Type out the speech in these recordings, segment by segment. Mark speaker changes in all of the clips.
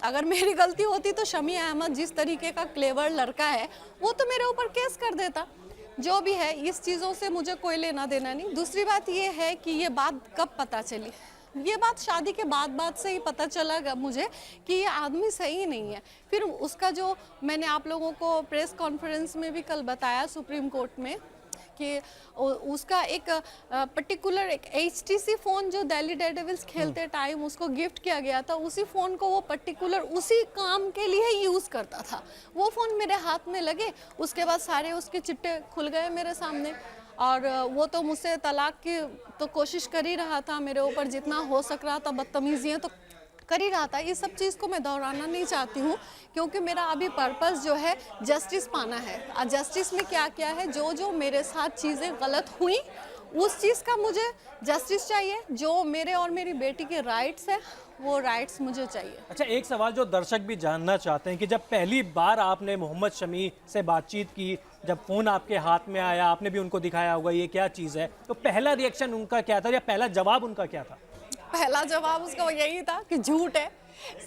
Speaker 1: अगर मेरी गलती होती तो शमी अहमद जिस तरीके का क्लेवर लड़का है वो तो मेरे ऊपर केस कर देता। जो भी है, इस चीज़ों से मुझे कोई लेना देना नहीं। दूसरी बात ये है कि ये बात कब पता चली, ये बात शादी के बाद से ही पता चला मुझे कि ये आदमी सही नहीं है। फिर उसका जो मैंने आप लोगों को प्रेस कॉन्फ्रेंस में भी कल बताया सुप्रीम कोर्ट में कि उसका एक पर्टिकुलर एक HTC फ़ोन जो दिल्ली डेयरडेविल्स खेलते टाइम उसको गिफ्ट किया गया था, उसी फ़ोन को वो पर्टिकुलर उसी काम के लिए यूज़ करता था। वो फ़ोन मेरे हाथ में लगे, उसके बाद सारे उसके चिट्टे खुल गए मेरे सामने। और वो तो मुझसे तलाक की तो कोशिश कर ही रहा था, मेरे ऊपर जितना हो सक रहा था बदतमीजियाँ तो कर ही रहा था। ये सब चीज़ को मैं दोहराना नहीं चाहती हूँ क्योंकि मेरा अभी पर्पस जो है जस्टिस पाना है। और जस्टिस में क्या क्या है, जो जो मेरे साथ चीज़ें गलत हुई उस चीज़ का मुझे जस्टिस चाहिए। जो मेरे और मेरी बेटी के राइट्स है वो राइट्स मुझे चाहिए।
Speaker 2: अच्छा, एक सवाल जो दर्शक भी जानना चाहते हैं कि जब पहली बार आपने मोहम्मद शमी से बातचीत की, जब फ़ोन आपके हाथ में आया, आपने भी उनको दिखाया होगा ये क्या चीज़ है, तो पहला रिएक्शन उनका क्या था या पहला जवाब उनका क्या था?
Speaker 1: पहला जवाब उसका यही था कि झूठ है।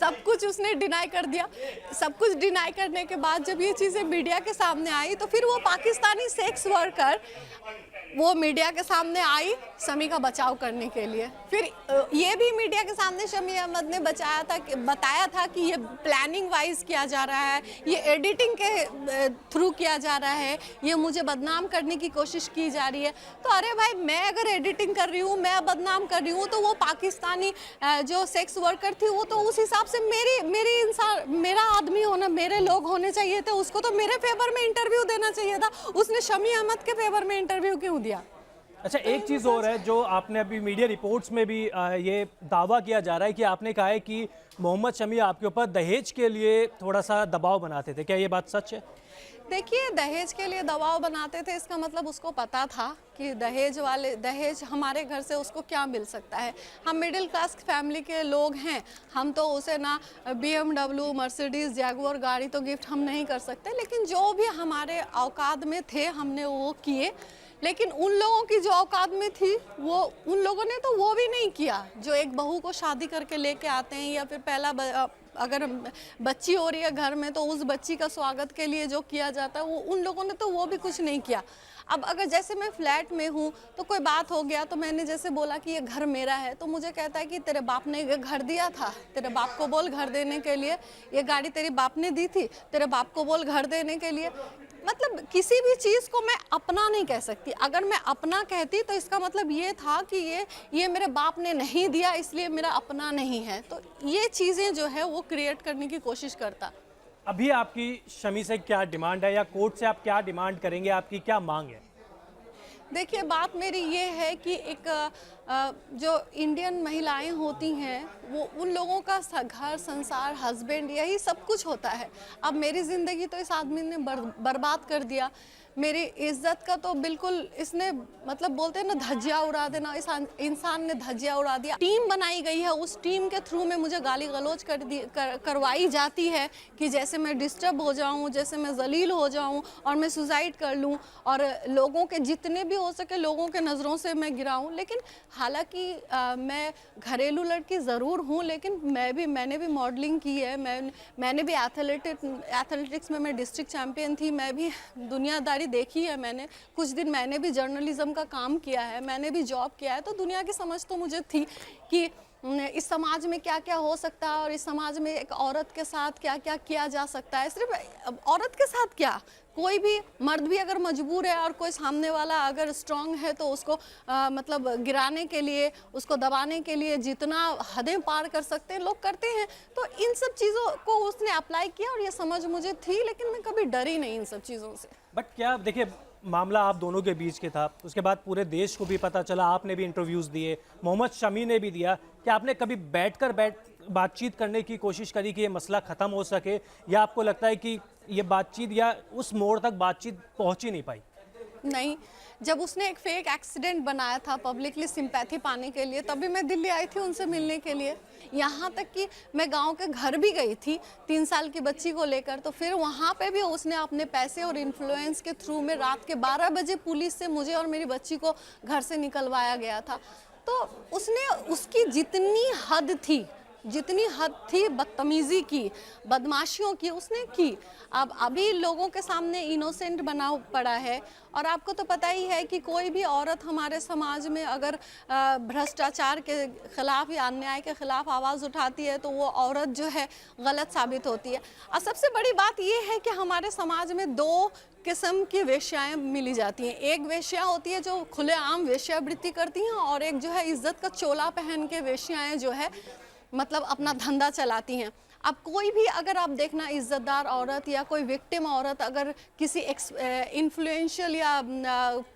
Speaker 1: सब कुछ उसने डिनाई कर दिया। सब कुछ डिनाई करने के बाद जब ये चीज़ें मीडिया के सामने आई तो फिर वो पाकिस्तानी सेक्स वर्कर वो मीडिया के सामने आई शमी का बचाव करने के लिए। फिर ये भी मीडिया के सामने शमी अहमद ने बताया था कि ये प्लानिंग वाइज किया जा रहा है, ये एडिटिंग के थ्रू किया जा रहा है, ये मुझे बदनाम करने की कोशिश की जा रही है। तो अरे भाई, मैं अगर एडिटिंग कर रही हूँ, मैं बदनाम कर रही हूँ, तो वो पाकिस्तानी जो सेक्स वर्कर थी वो तो उस हिसाब से मेरा आदमी होना, मेरे लोग होने चाहिए थे। उसको तो मेरे फेवर में इंटरव्यू देना चाहिए था। उसने शमी अहमद के फेवर में इंटरव्यू क्यों दिया?
Speaker 2: अच्छा, एक चीज़ और है जो आपने अभी मीडिया रिपोर्ट्स में भी ये दावा किया जा रहा है कि आपने कहा है कि मोहम्मद शमी आपके ऊपर दहेज के लिए थोड़ा सा दबाव बनाते थे, क्या ये बात सच है?
Speaker 1: देखिए, दहेज के लिए दबाव बनाते थे इसका मतलब उसको पता था कि दहेज हमारे घर से उसको क्या मिल सकता है। हम मिडिल क्लास फैमिली के लोग हैं, हम तो उसे ना BMW, मर्सिडीज़, जैगुआर गाड़ी तो गिफ्ट हम नहीं कर सकते, लेकिन जो भी हमारे औकात में थे हमने वो किए। लेकिन उन लोगों की जो औकात में थी वो उन लोगों ने तो वो भी नहीं किया। जो एक बहू को शादी करके लेके आते हैं या फिर अगर बच्ची हो रही है घर में तो उस बच्ची का स्वागत के लिए जो किया जाता है वो उन लोगों ने तो वो भी कुछ नहीं किया। अब अगर जैसे मैं फ्लैट में हूँ तो कोई बात हो गया तो मैंने जैसे बोला कि ये घर मेरा है, तो मुझे कहता है कि तेरे बाप ने ये घर दिया था, तेरे बाप को बोल घर देने के लिए, ये गाड़ी तेरी बाप ने दी थी, तेरे बाप को बोल घर देने के लिए। मतलब किसी भी चीज़ को मैं अपना नहीं कह सकती। अगर मैं अपना कहती तो इसका मतलब ये था कि ये मेरे बाप ने नहीं दिया इसलिए मेरा अपना नहीं है। तो ये चीज़ें जो है वो क्रिएट करने की कोशिश करता।
Speaker 2: अभी आपकी शमी से क्या डिमांड है या कोर्ट से आप क्या डिमांड करेंगे, आपकी क्या मांग है?
Speaker 1: देखिए, बात मेरी ये है कि एक जो इंडियन महिलाएं होती हैं वो उन लोगों का घर संसार हस्बैंड यही सब कुछ होता है। अब मेरी ज़िंदगी तो इस आदमी ने बर्बाद कर दिया। मेरी इज्जत का तो बिल्कुल इसने मतलब बोलते हैं ना धज्जियाँ उड़ा देना, इस इंसान ने धज्जियाँ उड़ा दिया। टीम बनाई गई है, उस टीम के थ्रू में मुझे गाली गलौज करवाई जाती है कि जैसे मैं डिस्टर्ब हो जाऊं, जैसे मैं जलील हो जाऊं और मैं सुसाइड कर लूं और लोगों के जितने भी हो सके लोगों के नज़रों से मैं गिराऊं। लेकिन हालांकि मैं घरेलू लड़की ज़रूर हूं, लेकिन मैंने भी मॉडलिंग की है, मैंने भी एथलेटिक्स में मैं डिस्ट्रिक्ट चैम्पियन थी, मैं भी दुनियादारी देखी है। मैंने कुछ दिन मैंने भी जर्नलिज्म का काम किया है, मैंने भी जॉब किया है, तो दुनिया की समझ तो मुझे थी कि इस समाज में क्या क्या हो सकता है और इस समाज में एक औरत के साथ क्या क्या किया जा सकता है। सिर्फ औरत के साथ क्या, कोई भी मर्द भी अगर मजबूर है और कोई सामने वाला अगर स्ट्रांग है तो उसको मतलब गिराने के लिए, उसको दबाने के लिए जितना हदें पार कर सकते हैं लोग करते हैं। तो इन सब चीज़ों को उसने अप्लाई किया और ये समझ मुझे थी, लेकिन मैं कभी डरी नहीं इन सब चीज़ों से।
Speaker 2: बट क्या देखिए, मामला आप दोनों के बीच के था, उसके बाद पूरे देश को भी पता चला, आपने भी इंटरव्यूज़ दिए, मोहम्मद शमी ने भी दिया, क्या आपने कभी बातचीत करने की कोशिश करी कि ये मसला ख़त्म हो सके, या आपको लगता है कि ये बातचीत या उस मोड़ तक बातचीत पहुंच ही नहीं पाई?
Speaker 1: नहीं, जब उसने एक फेक एक्सीडेंट बनाया था पब्लिकली सिंपैथी पाने के लिए, तभी मैं दिल्ली आई थी उनसे मिलने के लिए। यहाँ तक कि मैं गांव के घर भी गई थी 3 साल की बच्ची को लेकर, तो फिर वहाँ पे भी उसने अपने पैसे और इन्फ्लुएंस के थ्रू में रात के 12 बजे पुलिस से मुझे और मेरी बच्ची को घर से निकलवाया गया था। तो उसकी जितनी हद थी जितनी हद थी बदतमीजी की, बदमाशियों की, उसने की। अब अभी लोगों के सामने इनोसेंट बना पड़ा है। और आपको तो पता ही है कि कोई भी औरत हमारे समाज में अगर भ्रष्टाचार के खिलाफ या अन्याय के खिलाफ आवाज़ उठाती है तो वो औरत जो है गलत साबित होती है। और सबसे बड़ी बात ये है कि हमारे समाज में दो किस्म की वेश्याएं मिली जाती हैं। एक वेश्या होती है जो खुलेआम वेश्यावृत्ति करती हैं, और एक जो है इज्जत का चोला पहन के वेश्याएं जो है मतलब अपना धंधा चलाती हैं। अब कोई भी अगर आप देखना इज्जतदार औरत या कोई विक्टिम औरत अगर किसी इन्फ्लुएंशियल या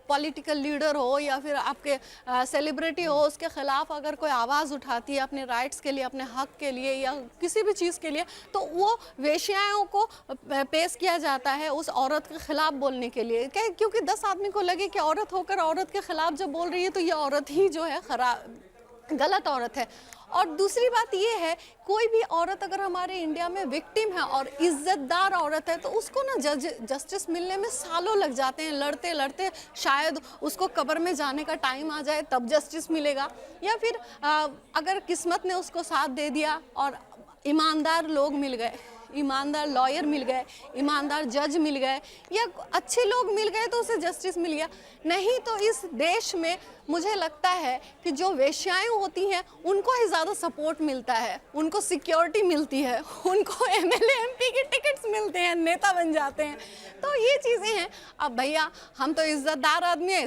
Speaker 1: पॉलिटिकल लीडर हो या फिर आपके सेलिब्रिटी हो, उसके ख़िलाफ़ अगर कोई आवाज़ उठाती है अपने राइट्स के लिए, अपने हक के लिए या किसी भी चीज़ के लिए, तो वो वेश्याओं को पेश किया जाता है उस औरत के ख़िलाफ़ बोलने के लिए। क्योंकि 10 आदमी को लगे कि औरत होकर औरत के ख़िलाफ़ जब बोल रही है तो ये औरत ही जो है गलत औरत है। और दूसरी बात ये है, कोई भी औरत अगर हमारे इंडिया में विक्टिम है और इज्जतदार औरत है तो उसको ना जस्टिस मिलने में सालों लग जाते हैं। लड़ते लड़ते शायद उसको कब्र में जाने का टाइम आ जाए तब जस्टिस मिलेगा, या फिर अगर किस्मत ने उसको साथ दे दिया और ईमानदार लोग मिल गए, ईमानदार लॉयर मिल गए, ईमानदार जज मिल गए या अच्छे लोग मिल गए तो उसे जस्टिस मिल गया। नहीं तो इस देश में मुझे लगता है कि जो वेश्याएं होती हैं उनको ही ज़्यादा सपोर्ट मिलता है, उनको सिक्योरिटी मिलती है, उनको एमएलए एमपी के टिकट्स मिलते हैं, नेता बन जाते हैं। तो ये चीज़ें हैं। अब भैया हम तो इज्जतदार आदमी हैं,